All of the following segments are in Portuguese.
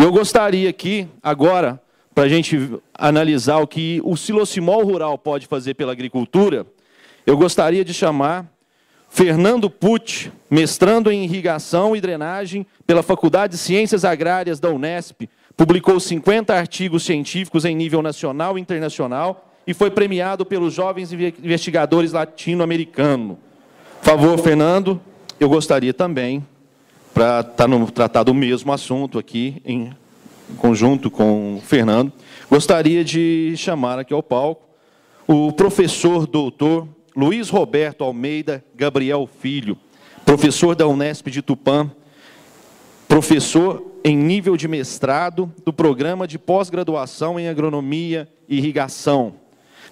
E eu gostaria aqui, agora, para a gente analisar o que o Silocimol Rural pode fazer pela agricultura, eu gostaria de chamar Fernando Pucci, mestrando em irrigação e drenagem pela Faculdade de Ciências Agrárias da Unesp, publicou 50 artigos científicos em nível nacional e internacional e foi premiado pelos jovens investigadores latino-americanos. Por favor, Fernando, eu gostaria também, para tratar do mesmo assunto aqui, em conjunto com o Fernando, gostaria de chamar aqui ao palco o professor doutor Luiz Roberto Almeida Gabriel Filho, professor da Unesp de Tupã, professor em nível de mestrado do programa de pós-graduação em agronomia e irrigação,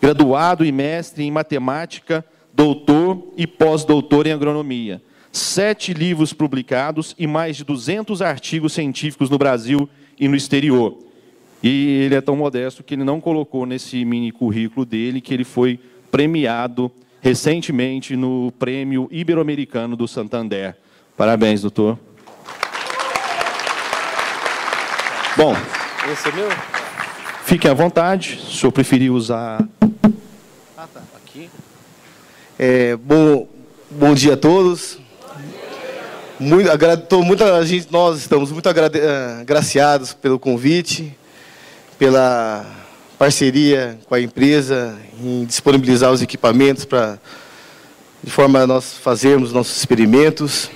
graduado e mestre em matemática, doutor e pós-doutor em agronomia, 7 livros publicados e mais de 200 artigos científicos no Brasil e no exterior. E ele é tão modesto que ele não colocou nesse mini currículo dele que ele foi premiado recentemente no Prêmio Ibero-Americano do Santander. Parabéns, doutor. Bom, esse é meu? Fiquem à vontade, se o senhor preferir usar... Ah, tá, aqui. Bom dia a todos. Nós estamos muito agraciados pelo convite, pela parceria com a empresa em disponibilizar os equipamentos de forma a nós fazermos nossos experimentos.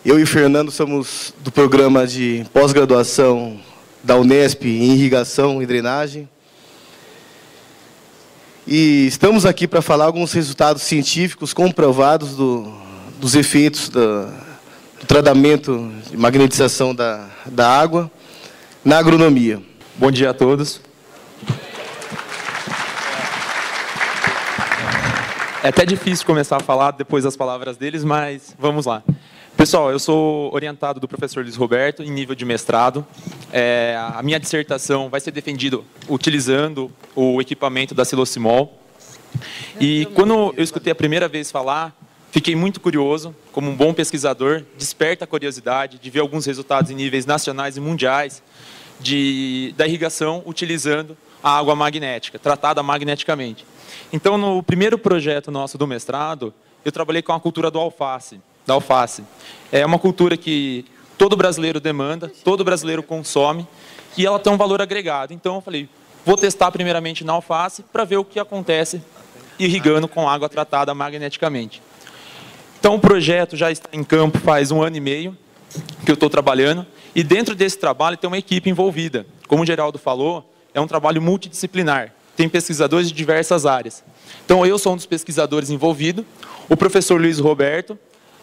Eu e o Fernando somos do programa de pós-graduação da Unesp em irrigação e drenagem. E estamos aqui para falar alguns resultados científicos comprovados dos efeitos do tratamento de magnetização da água na agronomia. Bom dia a todos. É até difícil começar a falar depois das palavras deles, mas vamos lá. Pessoal, eu sou orientado do professor Luiz Roberto em nível de mestrado. A minha dissertação vai ser defendida utilizando o equipamento da Silocimol. E quando eu escutei a primeira vez falar, fiquei muito curioso, como um bom pesquisador, desperta a curiosidade de ver alguns resultados em níveis nacionais e mundiais da irrigação utilizando a água magnética, tratada magneticamente. Então, no primeiro projeto nosso do mestrado, eu trabalhei com a cultura da alface. É uma cultura que todo brasileiro demanda, todo brasileiro consome, e ela tem um valor agregado. Então, eu falei, vou testar primeiramente na alface para ver o que acontece irrigando com água tratada magneticamente. Então, o projeto já está em campo faz 1 ano e meio que eu estou trabalhando, e dentro desse trabalho tem uma equipe envolvida. Como o Geraldo falou, é um trabalho multidisciplinar. Tem pesquisadores de diversas áreas. Então, eu sou um dos pesquisadores envolvidos, o professor Luiz Roberto.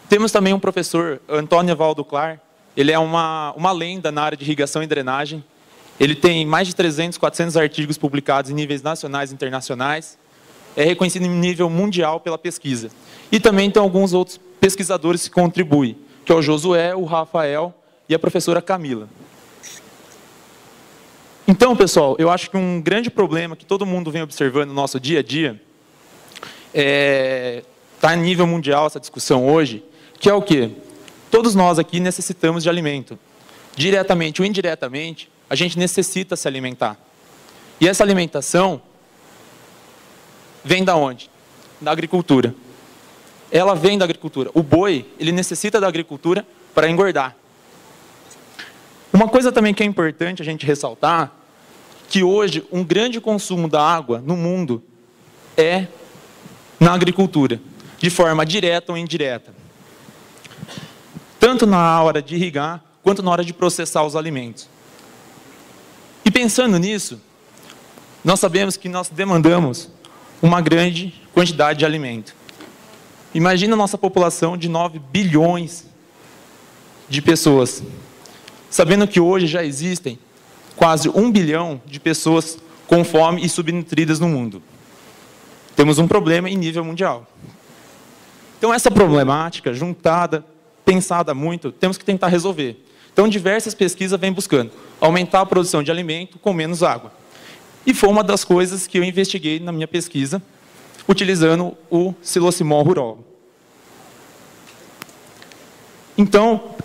Temos também um professor, Antônio Evaldo Clar. Ele é uma lenda na área de irrigação e drenagem. Ele tem mais de 300, 400 artigos publicados em níveis nacionais e internacionais. É reconhecido em nível mundial pela pesquisa. E também tem alguns outros pesquisadores que contribuem, que é o Josué, o Rafael e a professora Camila. Então, pessoal, eu acho que um grande problema que todo mundo vem observando no nosso dia a dia, está a nível mundial essa discussão hoje, que é o quê? Todos nós aqui necessitamos de alimento. Diretamente ou indiretamente, a gente necessita se alimentar. E essa alimentação vem da onde? Da agricultura. Ela vem da agricultura. O boi, ele necessita da agricultura para engordar. Uma coisa também que é importante a gente ressaltar, que hoje um grande consumo da água no mundo é na agricultura, de forma direta ou indireta. Tanto na hora de irrigar, quanto na hora de processar os alimentos. E pensando nisso, nós sabemos que nós demandamos uma grande quantidade de alimento. Imagina a nossa população de 9 bilhões de pessoas. Sabendo que hoje já existem quase 1 bilhão de pessoas com fome e subnutridas no mundo. Temos um problema em nível mundial. Então, essa problemática, juntada, pensada muito, temos que tentar resolver. Então, diversas pesquisas vêm buscando aumentar a produção de alimento com menos água. E foi uma das coisas que eu investiguei na minha pesquisa, utilizando o Silocimol Rural. Então,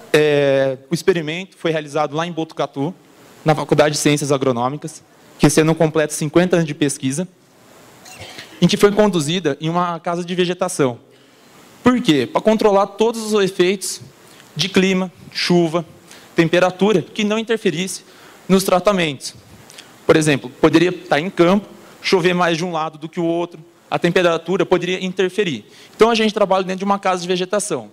o experimento foi realizado lá em Botucatu, na Faculdade de Ciências Agronômicas, que esse ano completa 50 anos de pesquisa, em que foi conduzida em uma casa de vegetação. Por quê? Para controlar todos os efeitos de clima, chuva, temperatura, que não interferisse nos tratamentos. Por exemplo, poderia estar em campo, chover mais de um lado do que o outro, a temperatura poderia interferir. Então, a gente trabalha dentro de uma casa de vegetação.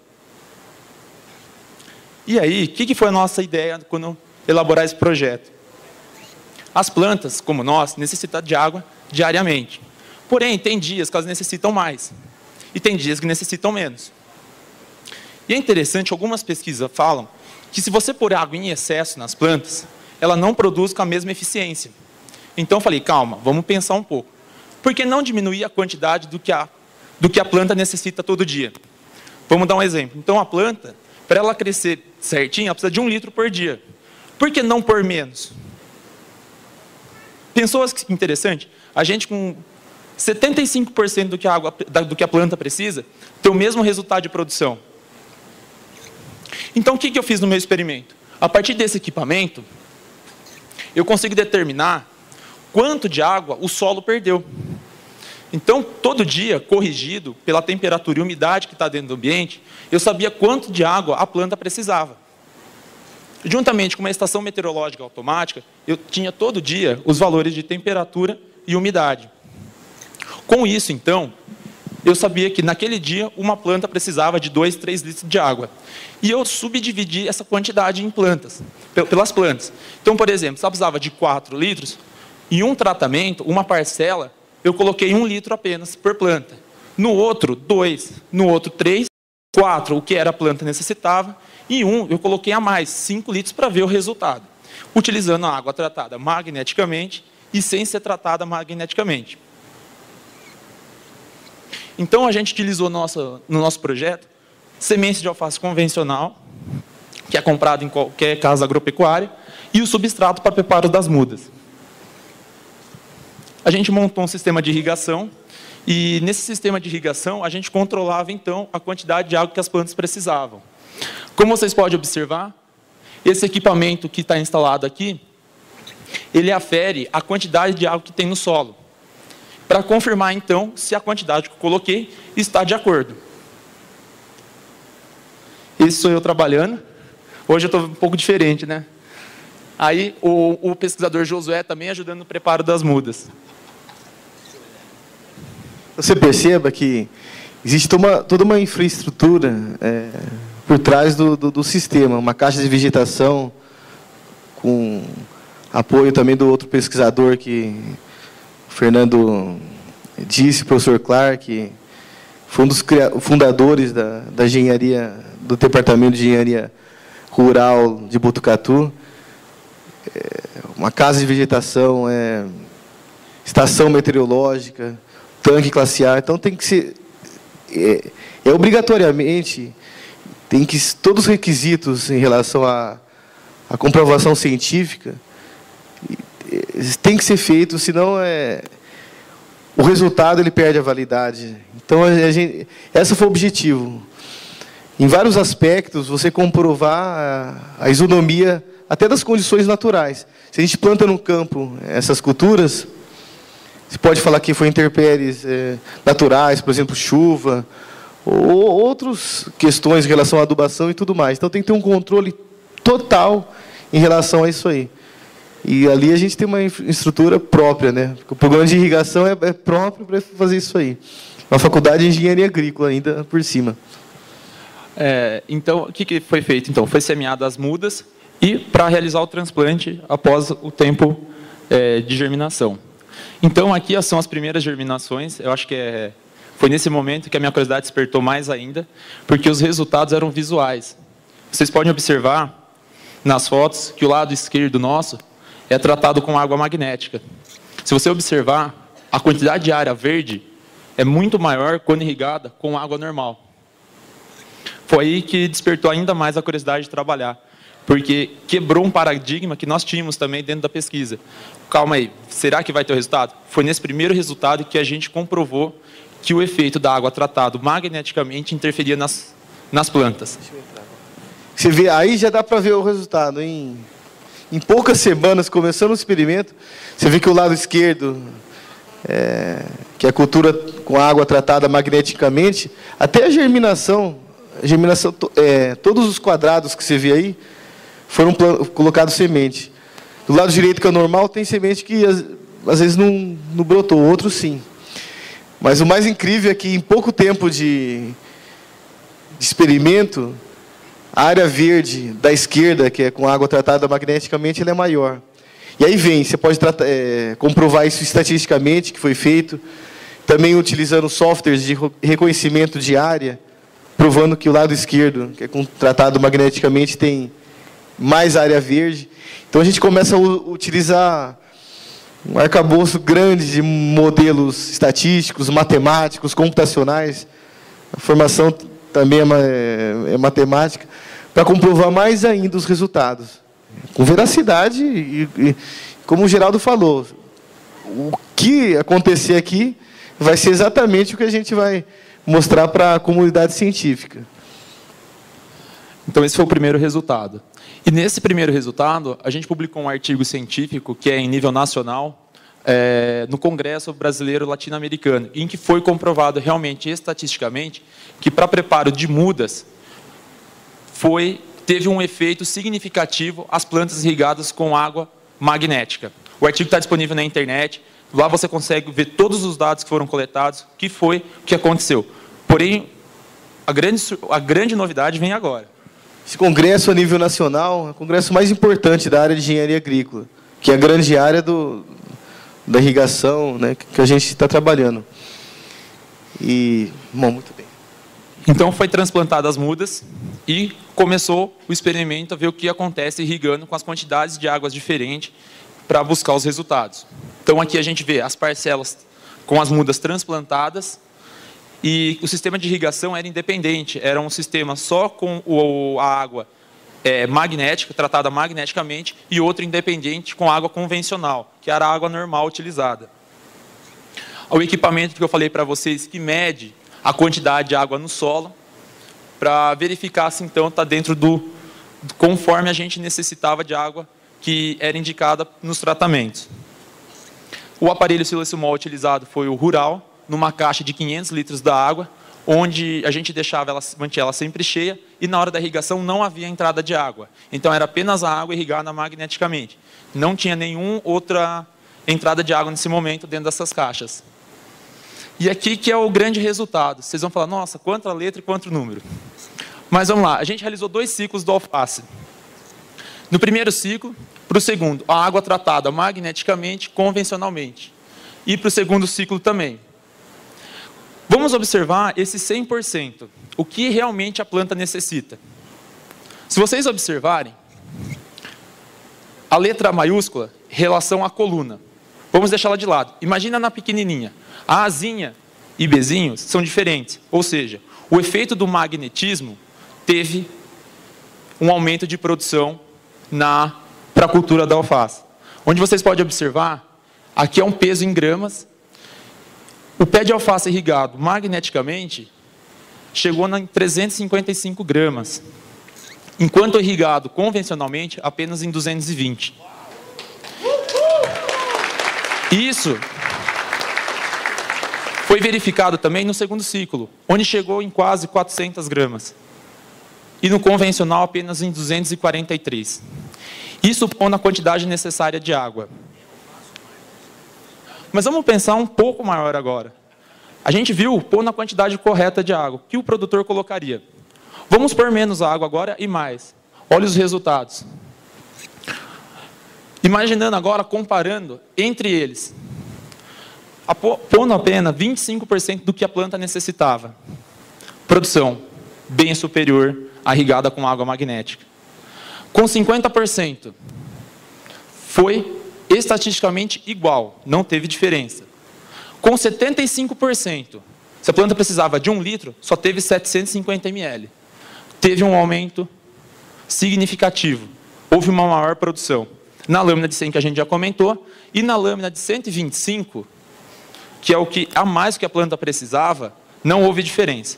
E aí, o que foi a nossa ideia quando elaborar esse projeto? As plantas, como nós, necessitam de água diariamente. Porém, tem dias que elas necessitam mais. E tem dias que necessitam menos. E é interessante, algumas pesquisas falam que se você pôr água em excesso nas plantas, ela não produz com a mesma eficiência. Então eu falei, calma, vamos pensar um pouco. Por que não diminuir a quantidade do que a planta necessita todo dia? Vamos dar um exemplo. Então a planta, para ela crescer certinho, ela precisa de 1 litro por dia. Por que não pôr menos? Pensou que interessante? A gente com 75% do que a planta precisa, tem o mesmo resultado de produção. Então, o que eu fiz no meu experimento? A partir desse equipamento, eu consigo determinar quanto de água o solo perdeu. Então, todo dia, corrigido pela temperatura e umidade que está dentro do ambiente, eu sabia quanto de água a planta precisava. Juntamente com uma estação meteorológica automática, eu tinha todo dia os valores de temperatura e umidade. Com isso, então, eu sabia que naquele dia uma planta precisava de 2, 3 litros de água. E eu subdividi essa quantidade em plantas, pelas plantas. Então, por exemplo, se ela precisava de 4 litros, em um tratamento, uma parcela, eu coloquei 1 litro apenas por planta. No outro, 2. No outro, 3. 4, o que era a planta necessitava. E 1, eu coloquei a mais, 5 litros, para ver o resultado. Utilizando a água tratada magneticamente e sem ser tratada magneticamente. Então, a gente utilizou no nosso projeto semente de alface convencional, que é comprado em qualquer casa agropecuária, e o substrato para preparo das mudas. A gente montou um sistema de irrigação, e nesse sistema de irrigação, a gente controlava, então, a quantidade de água que as plantas precisavam. Como vocês podem observar, esse equipamento que está instalado aqui, ele afere a quantidade de água que tem no solo, para confirmar, então, se a quantidade que eu coloquei está de acordo. Esse sou eu trabalhando. Hoje eu estou um pouco diferente, né? Aí, o pesquisador Josué também ajudando no preparo das mudas. Você perceba que existe toda uma infraestrutura por trás do sistema, uma caixa de vegetação, com apoio também do outro pesquisador que o Fernando disse, o professor Clark, que foi um dos fundadores da engenharia, do Departamento de Engenharia Rural de Botucatu. Uma casa de vegetação, estação meteorológica, tanque classe A. Então, tem que ser... obrigatoriamente, tem que todos os requisitos em relação à comprovação científica tem que ser feito, senão o resultado ele perde a validade. Então, esse foi o objetivo. Em vários aspectos, você comprovar a isonomia até das condições naturais. Se a gente planta no campo essas culturas, você pode falar que foi intempéries naturais, por exemplo, chuva, ou outras questões em relação à adubação e tudo mais. Então, tem que ter um controle total em relação a isso aí. E ali a gente tem uma estrutura própria, né? O programa de irrigação é próprio para fazer isso aí. Uma faculdade de engenharia agrícola ainda por cima. Então, o que foi feito? Então, foi semeado as mudas e para realizar o transplante após o tempo de germinação. Então, aqui são as primeiras germinações. Eu acho que foi nesse momento que a minha curiosidade despertou mais ainda, porque os resultados eram visuais. Vocês podem observar nas fotos que o lado esquerdo nosso é tratado com água magnética. Se você observar, a quantidade de área verde é muito maior quando irrigada com água normal. Foi aí que despertou ainda mais a curiosidade de trabalhar, porque quebrou um paradigma que nós tínhamos também dentro da pesquisa. Calma aí, será que vai ter o resultado? Foi nesse primeiro resultado que a gente comprovou que o efeito da água tratada magneticamente interferia nas plantas. Você vê, aí já dá para ver o resultado. Em poucas semanas, começando o experimento, você vê que o lado esquerdo, que é a cultura com água tratada magneticamente, até a germinação, todos os quadrados que você vê aí, foram colocados semente. Do lado direito, que é o normal, tem semente que às vezes não brotou, outros sim. Mas o mais incrível é que em pouco tempo de experimento, a área verde da esquerda, que é com água tratada magneticamente, ela é maior. E aí você pode comprovar isso estatisticamente, que foi feito, também utilizando softwares de reconhecimento de área, provando que o lado esquerdo, que é tratado magneticamente, tem mais área verde. Então a gente começa a utilizar um arcabouço grande de modelos estatísticos, matemáticos, computacionais. A formação também é matemática, para comprovar mais ainda os resultados. Com veracidade e como o Geraldo falou, o que acontecer aqui vai ser exatamente o que a gente vai mostrar para a comunidade científica. Então, esse foi o primeiro resultado. E nesse primeiro resultado, a gente publicou um artigo científico, que é em nível nacional, no Congresso Brasileiro Latino-Americano, em que foi comprovado realmente, estatisticamente, que para preparo de mudas, teve um efeito significativo as plantas irrigadas com água magnética. O artigo está disponível na internet, lá você consegue ver todos os dados que foram coletados, que foi o que aconteceu. Porém, a grande novidade vem agora. Esse congresso a nível nacional é o congresso mais importante da área de engenharia agrícola, que é a grande área da irrigação, né, que a gente está trabalhando. Bom, muito bem. Então, foi transplantadas as mudas e começou o experimento a ver o que acontece irrigando com as quantidades de águas diferentes para buscar os resultados. Então, aqui a gente vê as parcelas com as mudas transplantadas e o sistema de irrigação era independente, era um sistema só com a água magnética, tratada magneticamente, e outro independente com água convencional, que era a água normal utilizada. O equipamento que eu falei para vocês, que mede a quantidade de água no solo, para verificar se então está dentro conforme a gente necessitava de água que era indicada nos tratamentos. O aparelho silosimol utilizado foi o Rural, numa caixa de 500 litros da água, onde a gente mantinha ela sempre cheia, e na hora da irrigação não havia entrada de água. Então era apenas a água irrigada magneticamente. Não tinha nenhuma outra entrada de água nesse momento dentro dessas caixas. E aqui que é o grande resultado. Vocês vão falar, nossa, quanta letra e quanto número. Mas vamos lá, a gente realizou 2 ciclos do alface. No primeiro ciclo, para o segundo, a água tratada magneticamente, convencionalmente. E para o segundo ciclo também. Vamos observar esse 100%, o que realmente a planta necessita. Se vocês observarem, a letra maiúscula, relação à coluna. Vamos deixá-la de lado. Imagina na pequenininha. A Azinha e Bzinhos são diferentes. Ou seja, o efeito do magnetismo teve um aumento de produção para a cultura da alface. Onde vocês podem observar, aqui é um peso em gramas. O pé de alface irrigado magneticamente chegou em 355 gramas, enquanto irrigado convencionalmente apenas em 220. Isso foi verificado também no segundo ciclo, onde chegou em quase 400 gramas. E no convencional apenas em 243. Isso pondo a quantidade necessária de água. Mas vamos pensar um pouco maior agora. A gente viu pondo a quantidade correta de água. O que o produtor colocaria? Vamos pôr menos água agora e mais. Olha os resultados. Imaginando agora, comparando entre eles. Pondo apenas 25% do que a planta necessitava. Produção bem superior à irrigada com água magnética. Com 50%, foi estatisticamente igual, não teve diferença. Com 75%, se a planta precisava de 1 litro, só teve 750 ml. Teve um aumento significativo, houve uma maior produção. Na lâmina de 100 que a gente já comentou, e na lâmina de 125, que é o que a mais que a planta precisava, não houve diferença.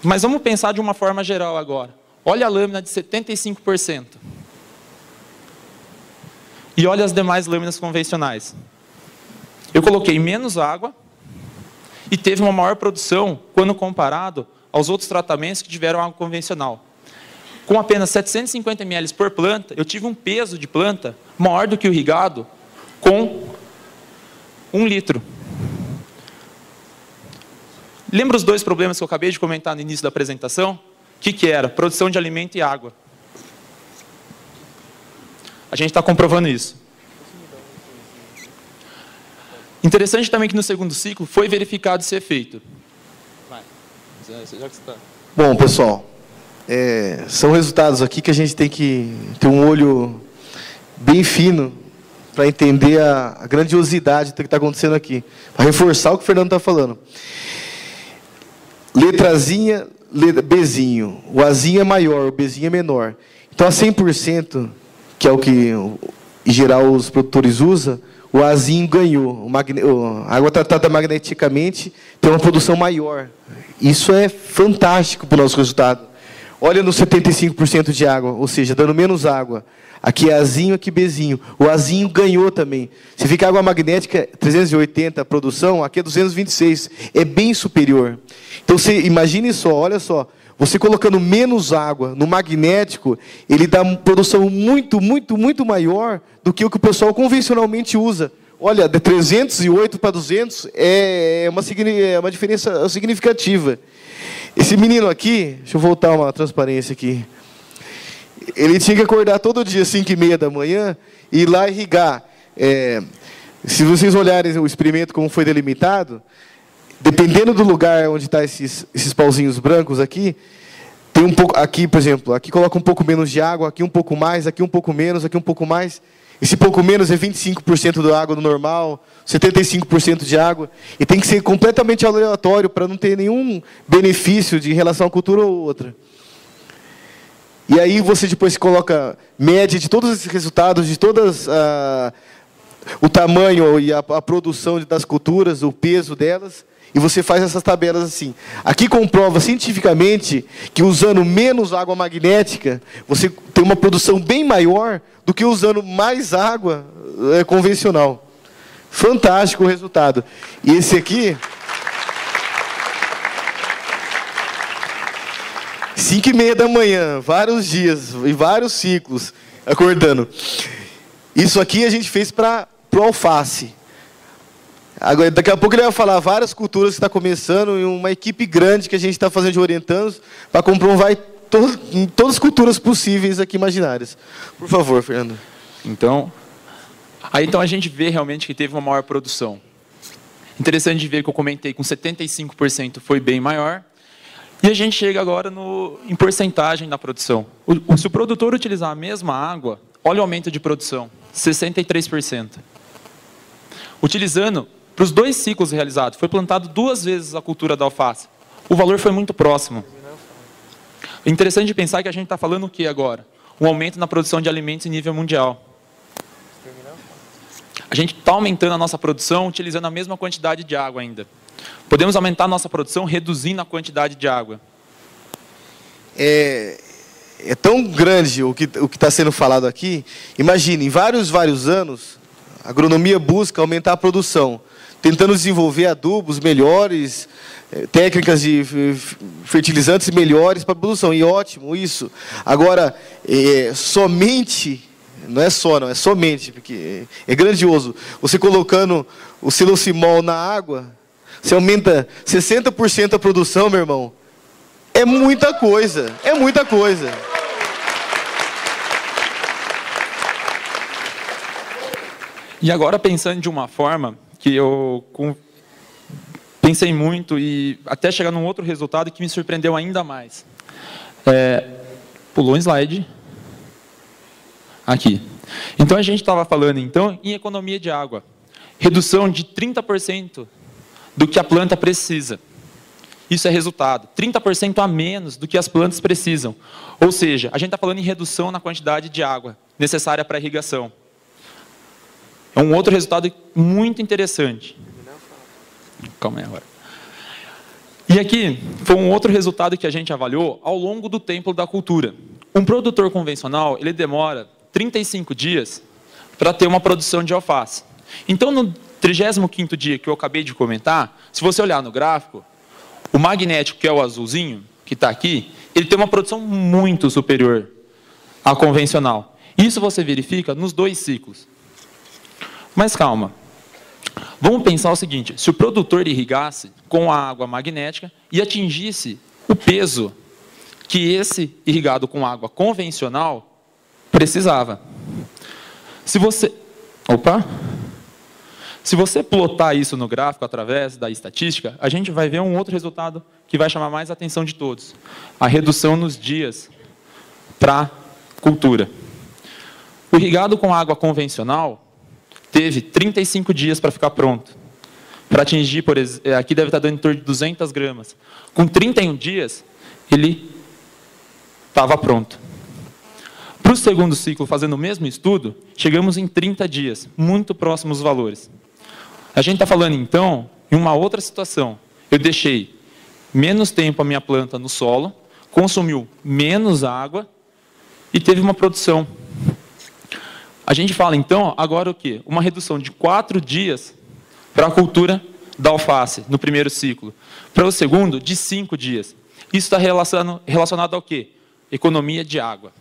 Mas vamos pensar de uma forma geral agora. olha a lâmina de 75%. E olha as demais lâminas convencionais. Eu coloquei menos água e teve uma maior produção quando comparado aos outros tratamentos que tiveram água convencional. Com apenas 750 ml por planta, eu tive um peso de planta maior do que o irrigado com 1 litro. Lembra os 2 problemas que eu acabei de comentar no início da apresentação? O que era? Produção de alimento e água. A gente está comprovando isso. Interessante também que no segundo ciclo foi verificado esse efeito. Bom, pessoal, são resultados aqui que a gente tem que ter um olho bem fino para entender a grandiosidade do que está acontecendo aqui. Para reforçar o que o Fernando está falando. Letrazinha, Bzinho. O Azinho é maior, o Bzinho é menor. Então, a 100%, que é o que, em geral, os produtores usam, o Azinho ganhou. A água tratada magneticamente tem uma produção maior. Isso é fantástico para o nosso resultado. Olha no 75% de água, ou seja, dando menos água. Aqui é Azinho, aqui Bzinho. O Azinho ganhou também. Se fica água magnética, 380 a produção, aqui é 226. É bem superior. Então, você imagine só, olha só. Você colocando menos água no magnético, ele dá uma produção muito, muito, muito maior do que o pessoal convencionalmente usa. Olha, de 308 para 200 é uma diferença significativa. Esse menino aqui, deixa eu voltar uma transparência aqui. Ele tinha que acordar todo dia, 5h30 da manhã, e ir lá irrigar. Se vocês olharem o experimento como foi delimitado, dependendo do lugar onde estão esses pauzinhos brancos aqui, tem um pouco, aqui, por exemplo, aqui coloca um pouco menos de água, aqui um pouco mais, aqui um pouco menos, aqui um pouco mais. Esse pouco menos é 25% da água do normal, 75% de água. E tem que ser completamente aleatório para não ter nenhum benefício de relação a cultura ou outra. E aí você depois coloca média de todos esses resultados, de todas o tamanho e a produção das culturas, o peso delas, e você faz essas tabelas assim. Aqui comprova cientificamente que usando menos água magnética, você tem uma produção bem maior do que usando mais água convencional. Fantástico o resultado. E esse aqui... 5h30 da manhã, vários dias e vários ciclos, acordando. Isso aqui a gente fez para o alface. Agora, daqui a pouco ele vai falar várias culturas que está começando e uma equipe grande que a gente está fazendo de orientandos para comprovar todas as culturas possíveis aqui imaginárias. Por favor, Fernando. Então a gente vê realmente que teve uma maior produção. Interessante de ver que eu comentei com 75% foi bem maior. E a gente chega agora em porcentagem da produção. Se o produtor utilizar a mesma água, olha o aumento de produção, 63%. Utilizando, para os 2 ciclos realizados, foi plantado 2 vezes a cultura da alface. O valor foi muito próximo. É interessante de pensar que a gente está falando o que agora? Um aumento na produção de alimentos em nível mundial. A gente está aumentando a nossa produção utilizando a mesma quantidade de água ainda. Podemos aumentar a nossa produção reduzindo a quantidade de água. É tão grande o que está sendo falado aqui. Imagine, em vários anos, a agronomia busca aumentar a produção, tentando desenvolver adubos melhores, técnicas de fertilizantes melhores para a produção. E ótimo isso. Agora, somente... Não é só, não, é somente, porque é grandioso. Você colocando o silosimol na água, você aumenta 60% a produção, meu irmão. É muita coisa, é muita coisa. E agora, pensando de uma forma que eu pensei muito e até chegar num outro resultado que me surpreendeu ainda mais. Pulou um slide. Aqui. Então, a gente estava falando então em economia de água. Redução de 30% do que a planta precisa. Isso é resultado. 30% a menos do que as plantas precisam. Ou seja, a gente está falando em redução na quantidade de água necessária para a irrigação. É um outro resultado muito interessante. Calma aí agora. E aqui foi um outro resultado que a gente avaliou ao longo do tempo da cultura. Um produtor convencional, ele demora 35 dias para ter uma produção de alface. Então, no 35º dia que eu acabei de comentar, se você olhar no gráfico, o magnético, que é o azulzinho, que está aqui, ele tem uma produção muito superior à convencional. Isso você verifica nos 2 ciclos. Mas calma. Vamos pensar o seguinte, se o produtor irrigasse com a água magnética e atingisse o peso que esse irrigado com água convencional precisava. Se você plotar isso no gráfico através da estatística, a gente vai ver um outro resultado que vai chamar mais a atenção de todos. A redução nos dias para cultura. O irrigado com água convencional teve 35 dias para ficar pronto. Para atingir, por exemplo, aqui deve estar dando em torno de 200 gramas. Com 31 dias, ele estava pronto. Para o segundo ciclo, fazendo o mesmo estudo, chegamos em 30 dias, muito próximos dos valores. A gente está falando, então, em uma outra situação. Eu deixei menos tempo a minha planta no solo, consumiu menos água e teve uma produção. A gente fala, então, agora o quê? Uma redução de 4 dias para a cultura da alface, no primeiro ciclo. Para o segundo, de 5 dias. Isso está relacionado ao quê? Economia de água.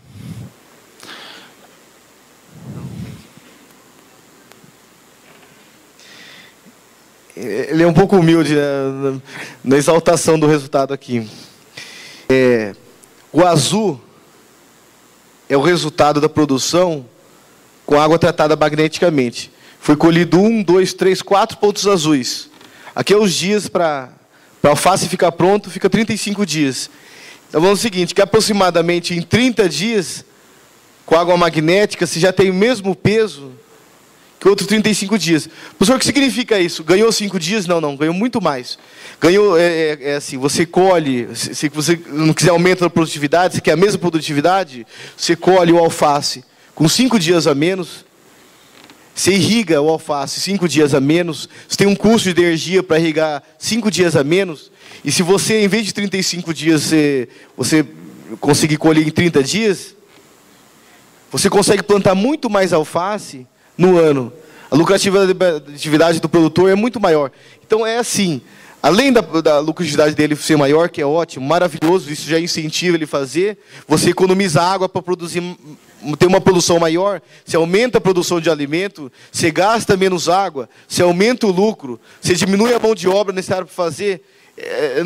Ele é um pouco humilde, né, na exaltação do resultado aqui. O azul é o resultado da produção com água tratada magneticamente. Foi colhido 1, 2, 3, 4 pontos azuis. Aqui é os dias para a alface ficar pronto, fica 35 dias. Então vamos ao seguinte, que aproximadamente em 30 dias, com água magnética, você já tem o mesmo peso que outros 35 dias. Professor, o que significa isso? Ganhou 5 dias? Não, ganhou muito mais. Ganhou, assim, você colhe, se você não quiser aumento da produtividade, se quer a mesma produtividade, você colhe o alface com 5 dias a menos, você irriga o alface 5 dias a menos, você tem um custo de energia para irrigar 5 dias a menos, e se você, em vez de 35 dias, você conseguir colher em 30 dias, você consegue plantar muito mais alface no ano. A lucratividade do produtor é muito maior. Então, é assim, além da lucratividade dele ser maior, que é ótimo, maravilhoso, isso já incentiva ele a fazer, você economiza água para produzir, ter uma produção maior, você aumenta a produção de alimento, você gasta menos água, você aumenta o lucro, você diminui a mão de obra necessária para fazer,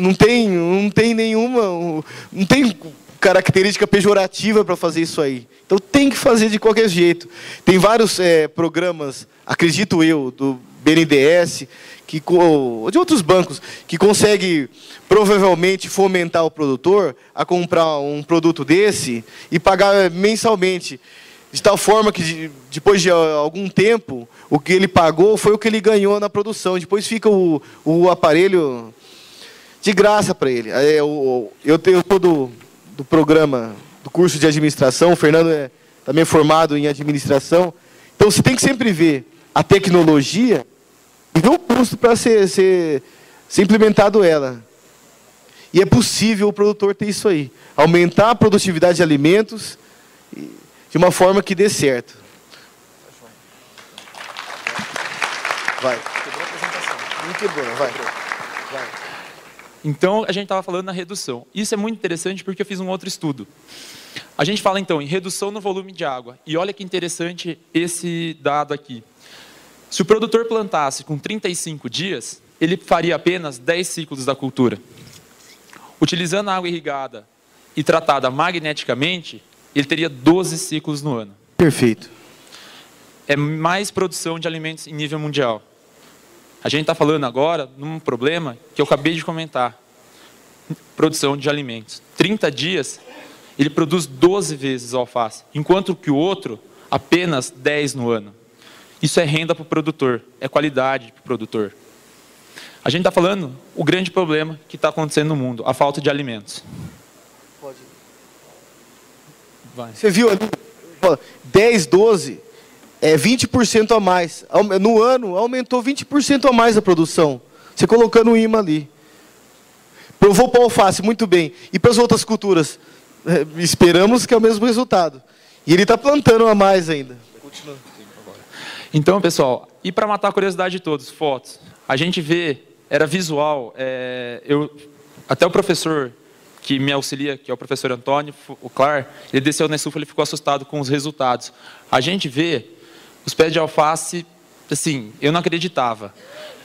não tem nenhuma, não tem característica pejorativa para fazer isso aí. Então tem que fazer de qualquer jeito. Tem vários programas, acredito eu, do BNDES, de outros bancos, que consegue provavelmente fomentar o produtor a comprar um produto desse e pagar mensalmente, de tal forma que depois de algum tempo o que ele pagou foi o que ele ganhou na produção. Depois fica o aparelho de graça para ele. Eu tenho todo do programa do curso de administração, o Fernando é também formado em administração. Então você tem que sempre ver a tecnologia e ver o custo para ser implementado ela. E é possível o produtor ter isso aí. Aumentar a produtividade de alimentos de uma forma que dê certo. Vai. Quebrou a apresentação. Não quebrou, vai. Então, a gente estava falando na redução. Isso é muito interessante porque eu fiz um outro estudo. A gente fala, então, em redução no volume de água. E olha que interessante esse dado aqui. Se o produtor plantasse com 35 dias, ele faria apenas 10 ciclos da cultura. Utilizando a água irrigada e tratada magneticamente, ele teria 12 ciclos no ano. Perfeito. É mais produção de alimentos em nível mundial. A gente está falando agora num problema que eu acabei de comentar. Produção de alimentos. 30 dias, ele produz 12 vezes a alface, enquanto que o outro, apenas 10 no ano. Isso é renda para o produtor, é qualidade para o produtor. A gente está falando o grande problema que está acontecendo no mundo, a falta de alimentos. Pode. Vai. Você viu ali, 10, 12, é 20% a mais. No ano, aumentou 20% a mais a produção. Você colocando o imã ali. Provou para a alface muito bem. E para as outras culturas? Esperamos que é o mesmo resultado. E ele está plantando a mais ainda. Continua. Então, pessoal, e para matar a curiosidade de todos, fotos. A gente vê, era visual, até o professor que me auxilia, que é o professor Antônio, o Clar, ele desceu na estufa, ele ficou assustado com os resultados. A gente vê os pés de alface, assim, eu não acreditava.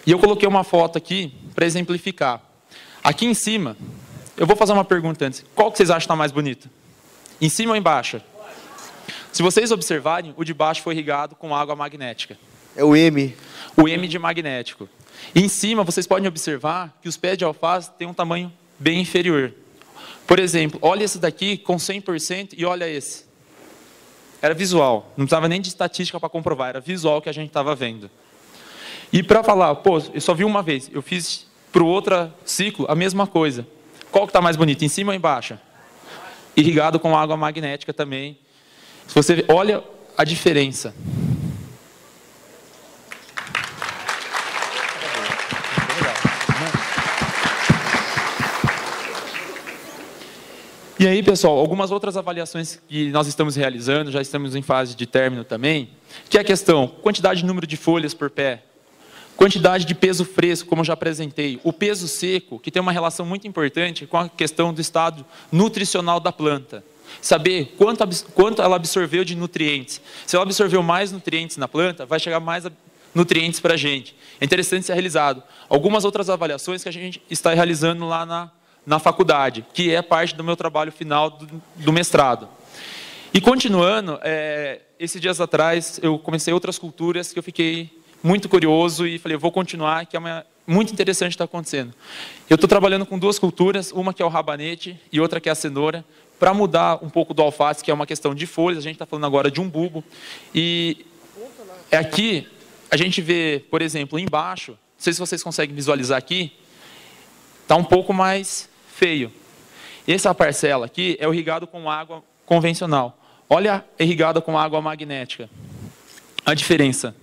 E eu coloquei uma foto aqui para exemplificar. Aqui em cima, eu vou fazer uma pergunta antes. Qual que vocês acham que está mais bonito? Em cima ou embaixo? Se vocês observarem, o de baixo foi irrigado com água magnética. É o M. O M de magnético. E em cima, vocês podem observar que os pés de alface têm um tamanho bem inferior. Por exemplo, olha esse daqui com 100% e olha esse. Era visual, não precisava nem de estatística para comprovar, era visual que a gente estava vendo. E para falar, pô, eu só vi uma vez, eu fiz para o outro ciclo a mesma coisa. Qual que está mais bonito, em cima ou embaixo? Irrigado com água magnética também. Se você olha a diferença. E aí, pessoal, algumas outras avaliações que nós estamos realizando, já estamos em fase de término também, que é a questão, quantidade de número de folhas por pé, quantidade de peso fresco, como eu já apresentei, o peso seco, que tem uma relação muito importante com a questão do estado nutricional da planta. Saber quanto ela absorveu de nutrientes. Se ela absorveu mais nutrientes na planta, vai chegar mais nutrientes para a gente. É interessante ser realizado. Algumas outras avaliações que a gente está realizando lá na faculdade, que é parte do meu trabalho final do mestrado. E continuando, esses dias atrás, eu comecei outras culturas que eu fiquei muito curioso e falei, vou continuar, que é muito interessante está acontecendo. Eu estou trabalhando com duas culturas, uma que é o rabanete e outra que é a cenoura, para mudar um pouco do alface, que é uma questão de folhas, a gente está falando agora de um bulbo. E aqui, a gente vê, por exemplo, embaixo, não sei se vocês conseguem visualizar aqui, está um pouco mais feio. Essa parcela aqui é o irrigado com água convencional. Olha a irrigada com água magnética. A diferença.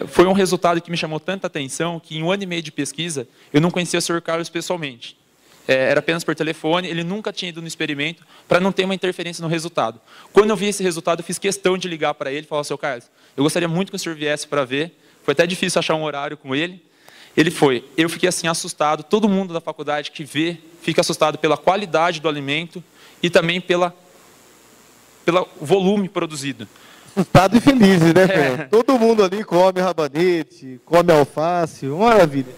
Foi um resultado que me chamou tanta atenção que em 1 ano e meio de pesquisa, eu não conhecia o Sr. Carlos pessoalmente. Era apenas por telefone, ele nunca tinha ido no experimento para não ter uma interferência no resultado. Quando eu vi esse resultado, eu fiz questão de ligar para ele e falar, Sr. Carlos, eu gostaria muito que o senhor viesse para ver. Foi até difícil achar um horário com ele. Ele foi. Eu fiquei assim assustado. Todo mundo da faculdade que vê fica assustado pela qualidade do alimento e também pelo volume produzido. Assustado e felizes, né, Fernando? Todo mundo ali come rabanete, come alface, uma maravilha.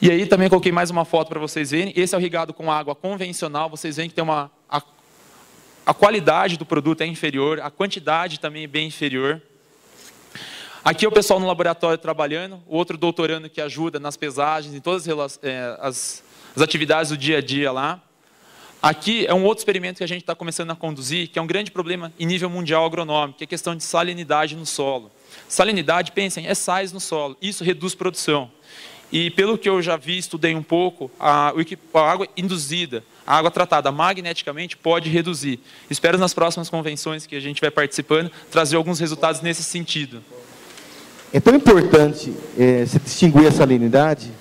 E aí também coloquei mais uma foto para vocês verem. Esse é o irrigado com água convencional. Vocês veem que tem a qualidade do produto é inferior, a quantidade também é bem inferior. Aqui é o pessoal no laboratório trabalhando, o outro doutorando que ajuda nas pesagens, em todas as atividades do dia a dia lá. Aqui é um outro experimento que a gente está começando a conduzir, que é um grande problema em nível mundial agronômico, que é a questão de salinidade no solo. Salinidade, pensem, é sais no solo, isso reduz produção. E pelo que eu já vi, estudei um pouco, a água induzida, a água tratada magneticamente pode reduzir. Espero nas próximas convenções que a gente vai participando, trazer alguns resultados nesse sentido. É tão importante se distinguir a salinidade,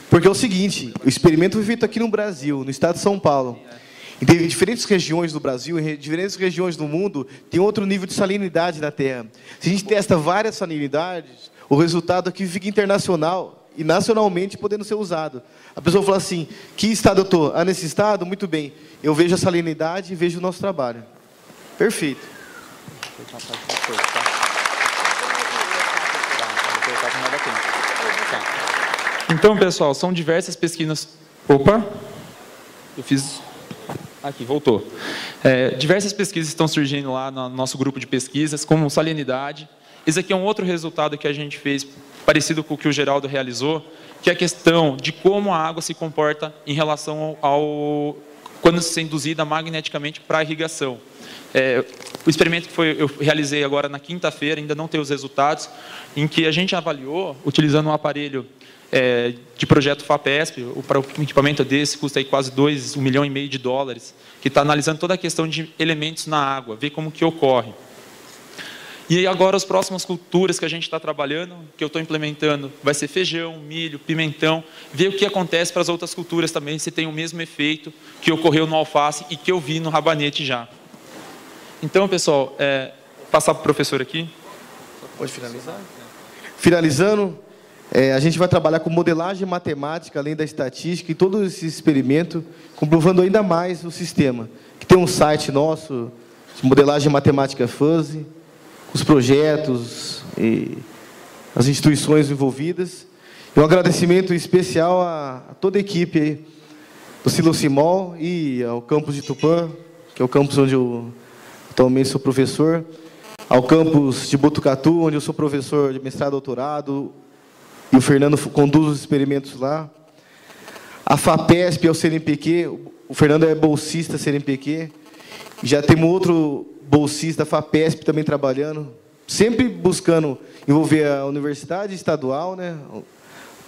porque é o seguinte, o experimento foi feito aqui no Brasil, no estado de São Paulo. Em diferentes regiões do Brasil, em diferentes regiões do mundo, tem outro nível de salinidade na Terra. Se a gente testa várias salinidades, o resultado aqui fica internacional e nacionalmente podendo ser usado. A pessoa fala assim, que estado eu estou? Ah, nesse estado? Muito bem. Eu vejo a salinidade e vejo o nosso trabalho. Perfeito. Então, pessoal, são diversas pesquisas... Opa! Eu fiz... Aqui, voltou. Diversas pesquisas estão surgindo lá no nosso grupo de pesquisas, como salinidade. Esse aqui é um outro resultado que a gente fez, parecido com o que o Geraldo realizou, que é a questão de como a água se comporta em relação quando se é induzida magneticamente para a irrigação. O experimento que eu realizei agora na quinta-feira, ainda não tem os resultados, em que a gente avaliou, utilizando um aparelho de projeto FAPESP, para o equipamento desse custa aí quase $1,5 milhão de dólares, que está analisando toda a questão de elementos na água, ver como que ocorre. E agora as próximas culturas que a gente está trabalhando, que eu estou implementando, vai ser feijão, milho, pimentão, ver o que acontece para as outras culturas também, se tem o mesmo efeito que ocorreu no alface e que eu vi no rabanete já. Então, pessoal, passar para o professor aqui. Pode finalizar? Finalizando, a gente vai trabalhar com modelagem matemática, além da estatística, e todo esse experimento, comprovando ainda mais o sistema. Que tem um site nosso, de modelagem matemática fuzzy, os projetos e as instituições envolvidas. E um agradecimento especial a toda a equipe aí do Silocimol e ao campus de Tupã, que é o campus onde eu atualmente sou professor, ao campus de Botucatu, onde eu sou professor de mestrado e doutorado, e o Fernando conduz os experimentos lá. A FAPESP ao CNPq, o Fernando é bolsista CNPq, já temos outro bolsista da FAPESP também trabalhando, sempre buscando envolver a universidade estadual, né,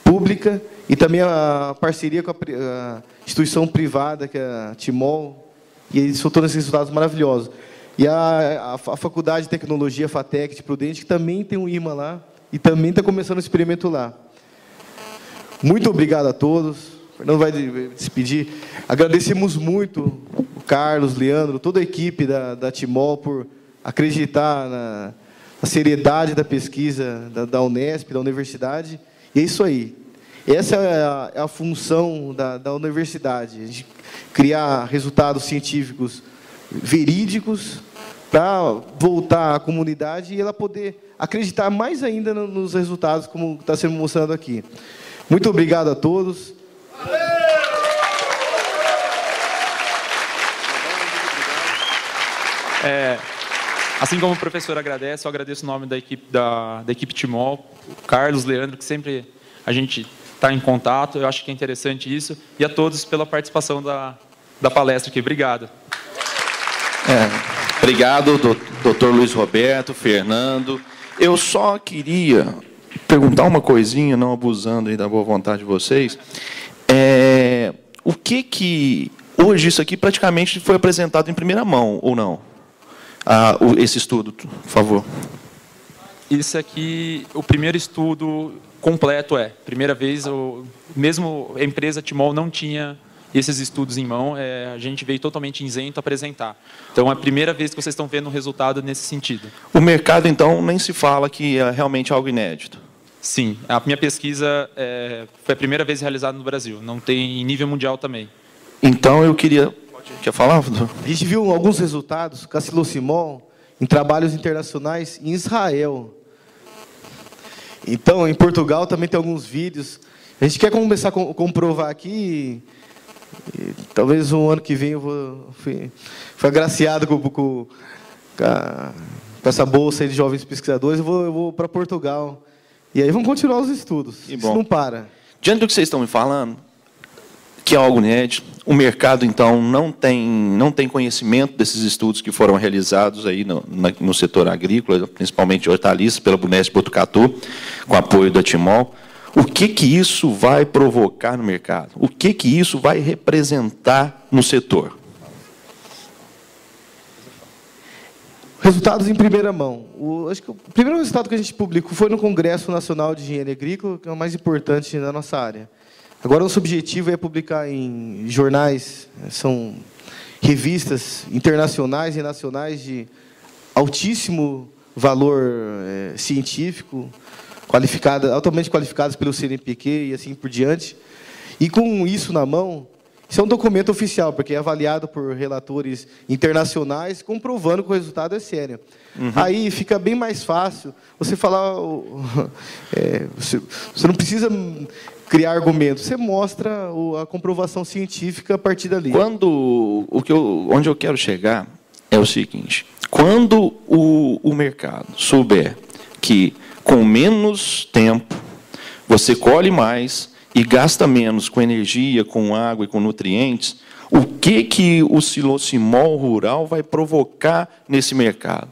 pública, e também a parceria com a instituição privada, que é a Timol, e eles estão todos esses resultados maravilhosos. E a Faculdade de Tecnologia, FATEC, de Prudente, que também tem um imã lá, e também está começando o experimento lá. Muito obrigado a todos. O Fernando vai despedir. Agradecemos muito o Carlos, Leandro, toda a equipe da Timol por acreditar na seriedade da pesquisa da Unesp, da universidade. E é isso aí. Essa é a função da universidade. A gente criar resultados científicos verídicos para voltar à comunidade e ela poder acreditar mais ainda nos resultados, como está sendo mostrado aqui. Muito obrigado a todos. Assim como o professor agradece, eu agradeço o nome da equipe Timol, o Carlos, Leandro, que sempre a gente está em contato, eu acho que é interessante isso, e a todos pela participação da palestra aqui. Obrigado. Obrigado, doutor Luiz Roberto, Fernando. Eu só queria perguntar uma coisinha, não abusando aí da boa vontade de vocês. O que hoje isso aqui praticamente foi apresentado em primeira mão, ou não? Esse estudo, por favor. Isso aqui, o primeiro estudo completo primeira vez, mesmo a empresa Timol não tinha esses estudos em mão, a gente veio totalmente isento a apresentar. Então, é a primeira vez que vocês estão vendo um resultado nesse sentido. O mercado, então, nem se fala que é realmente algo inédito? Sim. A minha pesquisa foi a primeira vez realizada no Brasil. Não tem em nível mundial também. Então, eu queria... Quer falar? A gente viu alguns resultados com a Silocimol em trabalhos internacionais em Israel. Então, em Portugal também tem alguns vídeos. A gente quer começar a comprovar aqui... talvez um ano que vem eu fui agraciado com essa bolsa aí de jovens pesquisadores, eu vou para Portugal. E aí vamos continuar os estudos. Isso não para. Diante do que vocês estão me falando, que é algo inédito, o mercado, então, não tem conhecimento desses estudos que foram realizados aí no setor agrícola, principalmente hortaliças, pela Unesp Botucatu, com apoio da Timol. O que isso vai provocar no mercado? O que isso vai representar no setor? Resultados em primeira mão. Acho que o primeiro resultado que a gente publicou foi no Congresso Nacional de Engenharia Agrícola, que é o mais importante da nossa área. Agora, nosso objetivo é publicar em jornais, são revistas internacionais e nacionais de altíssimo valor científico, altamente qualificadas pelo CNPq e assim por diante. E com isso na mão, isso é um documento oficial, porque é avaliado por relatores internacionais, comprovando que o resultado é sério. Aí fica bem mais fácil você falar... você não precisa criar argumentos, você mostra a comprovação científica a partir dali. Onde eu quero chegar é o seguinte: quando o mercado souber que com menos tempo você colhe mais e gasta menos com energia, com água e com nutrientes, o que o Silocimol rural vai provocar nesse mercado?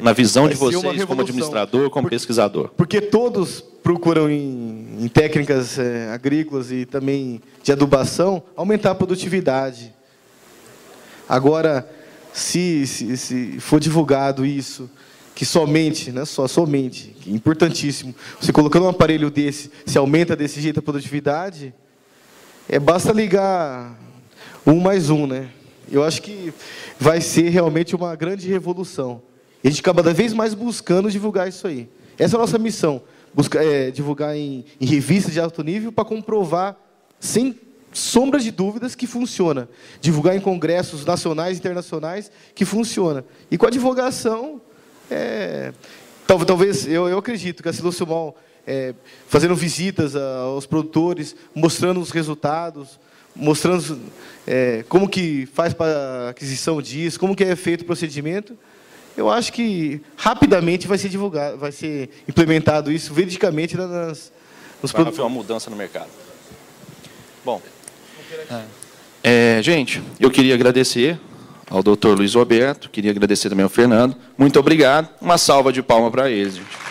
Na visão de vocês, como administrador, como pesquisador. Porque todos procuram em técnicas agrícolas e também de adubação aumentar a produtividade. Agora, se for divulgado isso, que somente, não é só, somente, que é importantíssimo, você colocando um aparelho desse, se aumenta desse jeito a produtividade, basta ligar 1 mais 1, né? Eu acho que vai ser realmente uma grande revolução. E a gente cada vez mais buscando divulgar isso aí. Essa é a nossa missão, divulgar em revistas de alto nível para comprovar, sem sombra de dúvidas, que funciona. Divulgar em congressos nacionais e internacionais que funciona. E com a divulgação, talvez, eu acredito que a Silocimol, fazendo visitas aos produtores, mostrando os resultados, mostrando como que faz para a aquisição disso, como que é feito o procedimento, eu acho que rapidamente vai ser divulgado, vai ser implementado isso veridicamente nos produtos. Vai haver uma mudança no mercado. Bom, gente, eu queria agradecer ao Dr. Luiz Roberto, queria agradecer também ao Fernando. Muito obrigado. Uma salva de palmas para eles, gente.